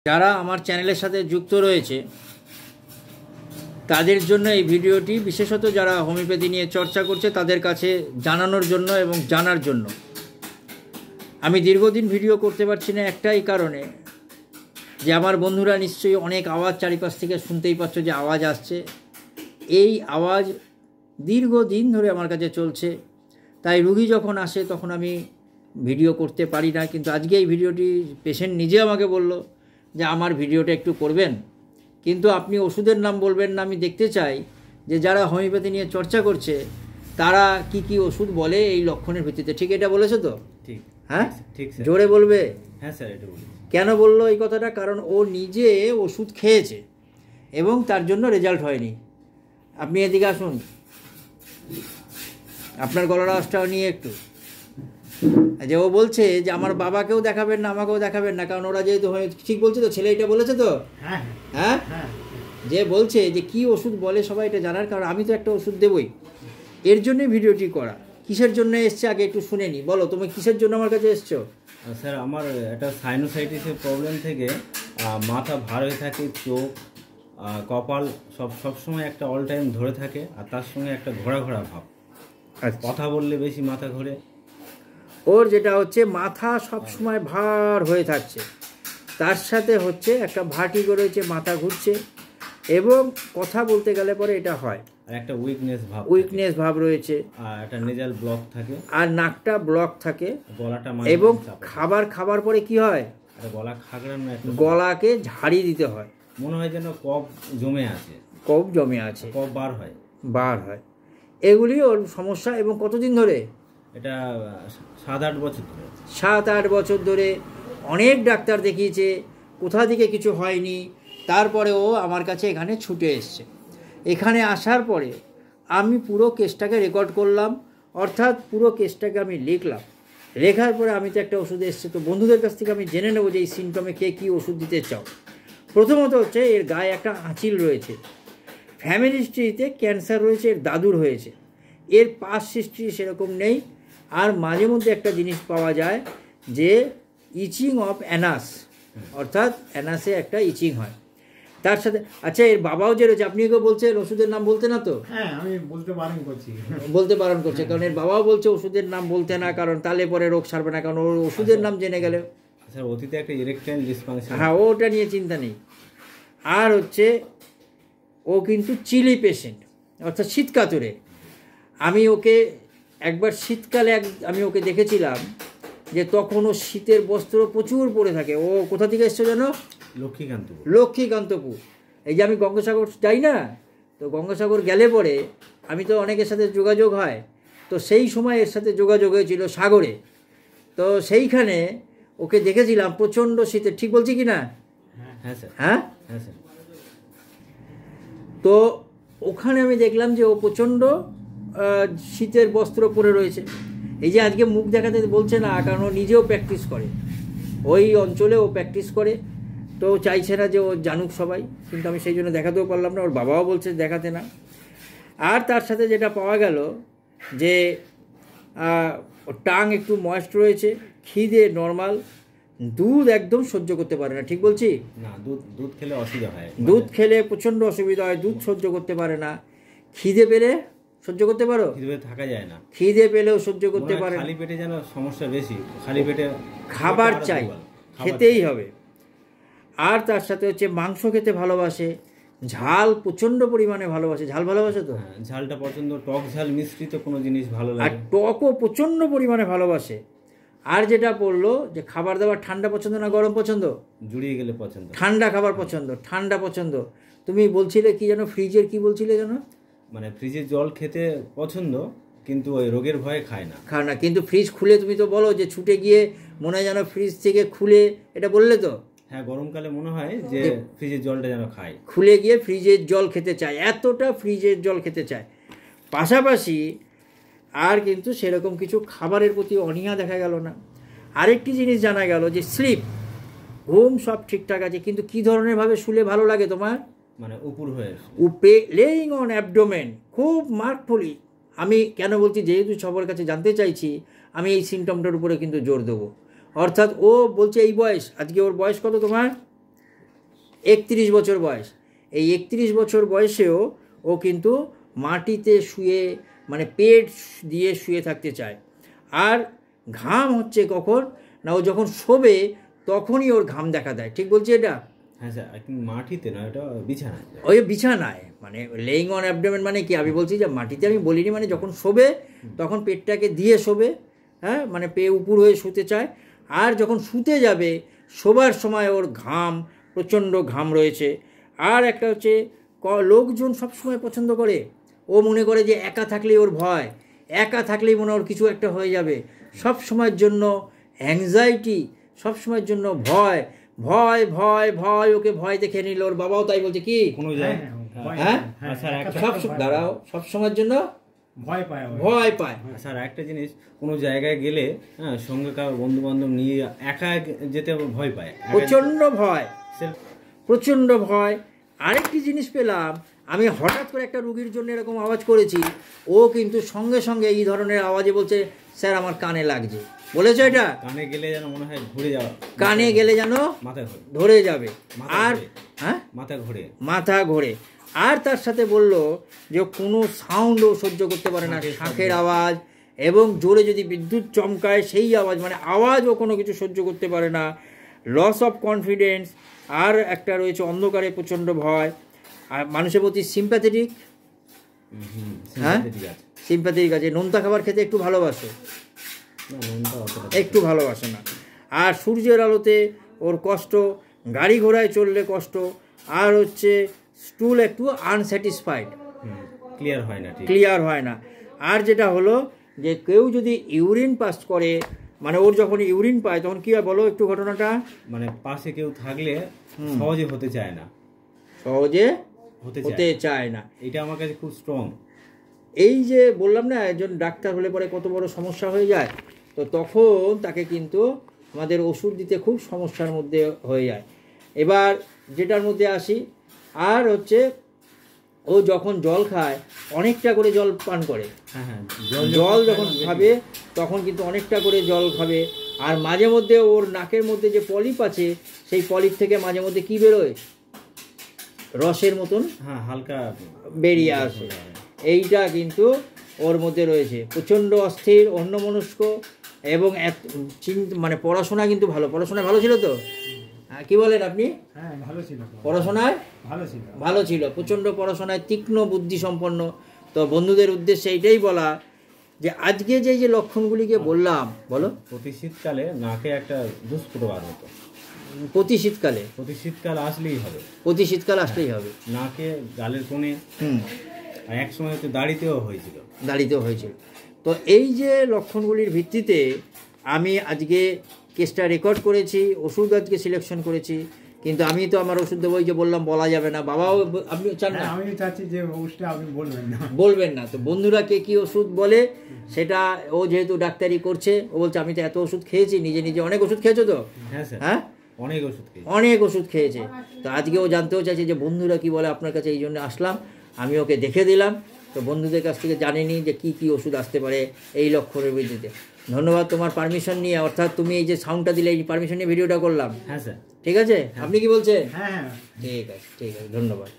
যারা আমার চ্যানেলের সাথে যুক্ত রয়েছে তাদের জন্য এই ভিডিওটি, বিশেষত যারা হোমিওপ্যাথি নিয়ে চর্চা করছে তাদের কাছে জানানোর জন্য এবং জানার জন্য। আমি দীর্ঘদিন ভিডিও করতে পারছি না একটাই কারণে, যে আমার বন্ধুরা নিশ্চয়ই অনেক আওয়াজ চারিপাশ থেকে শুনতেই পাচ্ছ যে আওয়াজ আসছে। এই আওয়াজ দীর্ঘদিন ধরে আমার কাছে চলছে, তাই রুগী যখন আসে তখন আমি ভিডিও করতে পারি না। কিন্তু আজকে এই ভিডিওটি পেশেন্ট নিজে আমাকে বলল যে আমার ভিডিওটা একটু করবেন, কিন্তু আপনি ওষুধের নাম বলবেন না। আমি দেখতে চাই যে যারা হোমিওপ্যাথি নিয়ে চর্চা করছে তারা কি কি ওষুধ বলে এই লক্ষণের ভিত্তিতে। ঠিক এটা বলেছো তো? ঠিক। হ্যাঁ ঠিক স্যার। জোরে বলবে। হ্যাঁ স্যার, এটা বলি। কেন বললো এই কথাটা? কারণ ও নিজে ওষুধ খেয়েছে এবং তার জন্য রেজাল্ট হয়নি। আপনি এদিকে আসুন, আপনার গলার আওয়াজটাও নিয়ে একটু। যে ও বলছে যে আমার বাবাকেও দেখাবেন না, আমাকেও দেখাবেন না, কারণ ওরা যেহেতু ঠিক বলছে তো, ছেলে এটা বলেছে তো। হ্যাঁ হ্যাঁ হ্যাঁ। যে বলছে যে কি ওষুধ বলে সবাই এটা জানার, কারণ আমি তো একটা ওষুধ দেবই। এর জন্যই ভিডিওটি করা। কিসের জন্য এসছে আগে একটু শুনে নি। বলো তুমি কিসের জন্য আমার কাছে এসছো? স্যার, আমার একটা সাইনোসাইটিসের প্রবলেম থেকে মাথা ভার হয়ে থাকে, চোখ, কপাল সবসময় একটা অল টাইম ধরে থাকে, আর তার সঙ্গে একটা ঘোরা ঘোরা ভাব। কথা বললে বেশি মাথা ঘোরে। ওর যেটা হচ্ছে মাথা সবসময় ভার হয়ে থাকছে, তার সাথে হচ্ছে একটা ভার্টিগো রয়েছে, মাথা ঘুরছে, এবং কথা বলতে গেলে পরে এটা হয়। আর একটা উইকনেস ভাব রয়েছে, আর একটা নেজাল ব্লক থাকে, আর নাকটা ব্লক থাকে, গলাটা, এবং খাবার পরে কি হয়, গলা খাগড়ানো, গলাকে ঝাড়ি দিতে হয়, মনে হয় যেন কফ জমে আছে, কফ বার হয়। এগুলি ওর সমস্যা। এবং কতদিন ধরে? এটা 7-8 বছর ধরে। 7-8 বছর ধরে অনেক ডাক্তার দেখিয়েছে, কোথা থেকে কিছু হয়নি। তারপরে ও আমার কাছে এখানে ছুটে এসছে। এখানে আসার পরে আমি পুরো কেসটাকে রেকর্ড করলাম, অর্থাৎ পুরো কেসটাকে আমি লিখলাম। লেখার পরে আমি তো একটা ওষুধ এসছে, তো বন্ধুদের কাছ থেকে আমি জেনে নেবো যে এই সিমটমে কে কী ওষুধ দিতে চাও। প্রথমত হচ্ছে এর গায়ে একটা আঁচিল রয়েছে, ফ্যামিলি হিস্ট্রিতে ক্যান্সার রয়েছে, এর দাদুর হয়েছে, এর পাস্ট হিস্ট্রি সেরকম নেই। আর মাঝে মধ্যে একটা জিনিস পাওয়া যায় যে ইচিং অফ অ্যানাস, অর্থাৎ অ্যানাসে একটা ইচিং হয়। তার সাথে আচ্ছা এর বাবাও যে রয়েছে, আপনি কেউ বলছেন ওষুধের নাম বলতে না তো? হ্যাঁ, আমি বলতে বারণ করছি। কারণ এর বাবাও বলছে ওষুধের নাম বলতে না, কারণ তাহলে পরে রোগ সারবে না, কারণ ওর ওষুধের নাম জেনে গেলে। স্যার, অতীতে একটা ইরেকটাইল ডিসফাংশন। হ্যাঁ, ওটা নিয়ে চিন্তা নেই। আর হচ্ছে ও কিন্তু চিলি পেশেন্ট, অর্থাৎ শীতকাতুরে। আমি ওকে একবার শীতকালে আমি ওকে দেখেছিলাম যে তখন ও শীতের বস্ত্র প্রচুর পরে থাকে। ও কোথা থেকে এসছে যেন? লক্ষ্মীকান্তপুর। এই যে আমি গঙ্গাসাগর যাই না, তো গঙ্গাসাগর গেলে পরে আমি তো অনেকের সাথে যোগাযোগ হয়, তো সেই সময় এর সাথে যোগাযোগ হয়েছিল সাগরে। তো সেইখানে ওকে দেখেছিলাম প্রচণ্ড শীতে। ঠিক বলছি কি না? হ্যাঁ স্যার। হ্যাঁ হ্যাঁ স্যার। তো ওখানে আমি দেখলাম যে ও প্রচণ্ড শীতের বস্ত্র পরে রয়েছে। এই যে আজকে মুখ দেখাতে বলছে না, কারণ ও নিজেও প্র্যাকটিস করে, ওই অঞ্চলে ও প্র্যাকটিস করে, তো চাইছে না যে ও জানুক সবাই, কিন্তু আমি সেই জন্য দেখাতেও পারলাম না। ওর বাবাও বলছে দেখাতে না। আর তার সাথে যেটা পাওয়া গেল যে টাং একটু ময়েস্ট রয়েছে, খিদে নর্মাল, দুধ একদম সহ্য করতে পারে না। ঠিক বলছি না? দুধ খেলে অসুবিধা হয়, দুধ খেলে প্রচণ্ড অসুবিধা হয়, দুধ সহ্য করতে পারে না। খিদে পেলে সহ্য করতে পারো? খিদে থাকা যায় না, খিদে পেলেও সহ্য করতে পারে না। খালি পেটে যেন সমস্যা বেশি, খালি পেটে খাবার চাই, খেতেই হবে। আর তার সাথে হচ্ছে মাংস খেতে ভালোবাসে, ঝাল প্রচণ্ড পরিমাণে ভালোবাসে। ঝাল ভালোবাসে তো? ঝালটা পছন্দ, টক ঝাল মিশ্রিত কোনো জিনিস ভালো লাগে। আর টকও প্রচণ্ড পরিমাণে ভালোবাসে। আর যেটা বললো যে খাবার দাবার ঠান্ডা পছন্দ না গরম পছন্দ? জুড়িয়ে গেলে পছন্দ। ঠান্ডা খাবার পছন্দ, ঠান্ডা পছন্দ। তুমি বলছিলে কি যেন, ফ্রিজের কি বলছিলে যেন? মানে ফ্রিজের জল খেতে পছন্দ, কিন্তু ওই রোগের ভয়ে খায় না। কিন্তু ফ্রিজ খুলে তুমি তো বলো যে ছুটে গিয়ে মনে হয় যেন ফ্রিজ থেকে খুলে, এটা বললে তো? হ্যাঁ, গরমকালে মনে হয় যে ফ্রিজের জলটা যেন খায়, খুলে গিয়ে ফ্রিজের জল খেতে চায়, এতটা ফ্রিজের জল খেতে চায়। পাশাপাশি আর কিন্তু সেরকম কিছু খাবারের প্রতি অনীহা দেখা গেল না। আরেকটি জিনিস জানা গেল যে স্লিপ, ঘুম সব ঠিকঠাক আছে, কিন্তু কী ধরনের ভাবে শুলে ভালো লাগে তোমার? মানে উপর হয়ে, লেইং অন অ্যাবডোমেন, খুব মার্কফুলি। আমি কেন বলছি, যেহেতু সবার কাছে জানতে চাইছি, আমি এই সিমটমটার উপরে কিন্তু জোর দেবো। অর্থাৎ ও বলছে এই বয়স, আজকে ওর বয়স কত তোমার? 31 বছর বয়স। এই 31 বছর বয়সেও ও কিন্তু মাটিতে শুয়ে মানে পেট দিয়ে শুয়ে থাকতে চায়। আর ঘাম হচ্ছে কখন না, ও যখন শোবে তখনই ওর ঘাম দেখা দেয়। ঠিক বলছি এটা? হ্যাঁ স্যার, মাটিতে না, এটা বিছানায়। ওই বিছানায় মানে লেইং অন অ্যাবডোমেন মানে কি আমি বলছি যে মাটিতে আমি বলিনি, মানে যখন শোবে তখন পেটটাকে দিয়ে শোবে, হ্যাঁ, মানে উপর হয়ে শুতে চায়। আর যখন শুতে যাবে শোবার সময় ওর ঘাম, প্রচণ্ড ঘাম রয়েছে। আর একটা হচ্ছে লোকজন সবসময় পছন্দ করে, ও মনে করে যে একা থাকলেই ওর ভয়, একা থাকলেই মনে ওর কিছু একটা হয়ে যাবে, সব সময়ের জন্য অ্যাংজাইটি, সব সময়ের জন্য ভয় ভয় ভয় ভয়, ওকে ভয় দেখে নিল। ওর বাবাও তাই বলছে কি কোনো হ্যাঁ দাঁড়াও, সব সময়ের জন্য ভয় পায়। স্যার একটা জিনিস, কোনো জায়গায় গেলে হ্যাঁ সঙ্গে কারো বন্ধু বান্ধব নিয়ে একা যেতে ভয় পায়, প্রচণ্ড ভয়, প্রচণ্ড ভয়। আরেকটি জিনিস পেলাম, আমি হঠাৎ করে একটা রুগীর জন্য এরকম আওয়াজ করেছি, ও কিন্তু সঙ্গে সঙ্গে এই ধরনের আওয়াজে বলছে স্যার আমার কানে লাগছে। বলেছো এটা? কানে গেলে যেন মনে হয় ঘুরে যাওয়া, কানে গেলে যেন মাথা ধরে যাবে। আর হ্যাঁ মাথা ঘোরে। আর তার সাথে বলল যে কোনো সাউন্ডও সহ্য করতে পারে না, শাঁখের আওয়াজ এবং জোরে যদি বিদ্যুৎ চমকায় সেই আওয়াজ, মানে আওয়াজও কোনো কিছু সহ্য করতে পারে না। Loss of confidence. আর একটা রয়েছে অন্ধকারে প্রচণ্ড ভয়। আর মানুষের প্রতি সিম্প্যাথেটিক, হ্যাঁ সিম্প্যাথেটিক আছে। নোনতা খাবার খেতে একটু ভালোবাসে, একটু ভালোবাসে না। আর সূর্যের আলোতে ওর কষ্ট, গাড়ি ঘোড়ায় চললে কষ্ট, আর হচ্ছে স্টুল একটু আনস্যাটিসফাইড, ক্লিয়ার হয় না। আর যেটা হলো যে কেউ যদি ইউরিন পাস করে, মানে ওর যখন ইউরিন পায় তখন কী হয় বলো একটু ঘটনাটা? মানে পাশে কেউ থাকলে সহজে হতে চায় না, সহজে হতে চায় না। এটা আমার কাছে খুব স্ট্রং। এই যে বললাম না একজন ডাক্তার হলে পরে কত বড় সমস্যা হয়ে যায়, তো তখন তাকে কিন্তু আমাদের ওষুধ দিতে খুব সমস্যার মধ্যে হয়ে যায়। এবার যেটার মধ্যে আসি, আর হচ্ছে ও যখন জল খায় অনেকটা করে জল পান করে, জল যখন খাবে তখন কিন্তু অনেকটা করে জল খাবে। আর মাঝে মধ্যে ওর নাকের মধ্যে যে পলিপ আছে সেই পলিপ থেকে মাঝে মধ্যে কি বেরোয়, রসের মতন হালকা বেরিয়ে আসে। এইটা কিন্তু ওর মধ্যে রয়েছে। প্রচণ্ড অস্থির, অন্যমনস্ক এবং মানে পড়াশোনা কিন্তু পড়াশোনায় ভালো ছিল তো? কি বলেন আপনি? হ্যাঁ ভালো ছিল, পড়াশোনায় ভালো ছিল, প্রচণ্ড পড়াশোনায় তীক্ষ্ণ বুদ্ধি সম্পন্ন। তো বন্ধুদের উদ্দেশ্যে এইটাই বলা যে আজকে যে লক্ষণগুলিকে বললাম, বলো। প্রতি শীতকালে নাকে একটা দুষ্প্রভাব বার হতো, প্রতি শীতকাল আসলেই হবে, প্রতি শীতকাল আসলেই হবে, নাকে গালের কোণে, আর এক সময় তো দাড়িতেও হয়েছিল। তো এই যে লক্ষণগুলির ভিত্তিতে আমি আজকে কেসটা রেকর্ড করেছি, ওষুধ আজকে সিলেকশন করেছি। কিন্তু আমি তো আমার ওষুধ দেবো, যে বললাম বলা যাবে না। বাবাও আপনি চান না? আমি চাচ্ছি যে ওষুধটা আপনি বলবেন না। তো বন্ধুরা কে কী ওষুধ বলে সেটা, ও যেহেতু ডাক্তারি করছে ও বলছে আমি তো এত ওষুধ খেয়েছি, নিজে অনেক ওষুধ খেয়েছো তো? হ্যাঁ অনেক ওষুধ খেয়েছে। তো আজকে ও জানতেও চাইছে যে বন্ধুরা কি বলে আপনার কাছে, এই জন্য আসলাম। আমি ওকে দেখে দিলাম। তো বন্ধুদের কাছ থেকে জানিনি যে কি ওষুধ আসতে পারে এই লক্ষণের ভিত্তিতে। ধন্যবাদ তোমার পারমিশন নিয়ে, অর্থাৎ তুমি এই যে সাউন্ডটা দিলে এই পারমিশন নিয়ে ভিডিওটা করলাম। হ্যাঁ স্যার, ঠিক আছে? আপনি কি বলছেন? হ্যাঁ ঠিক আছে, ধন্যবাদ।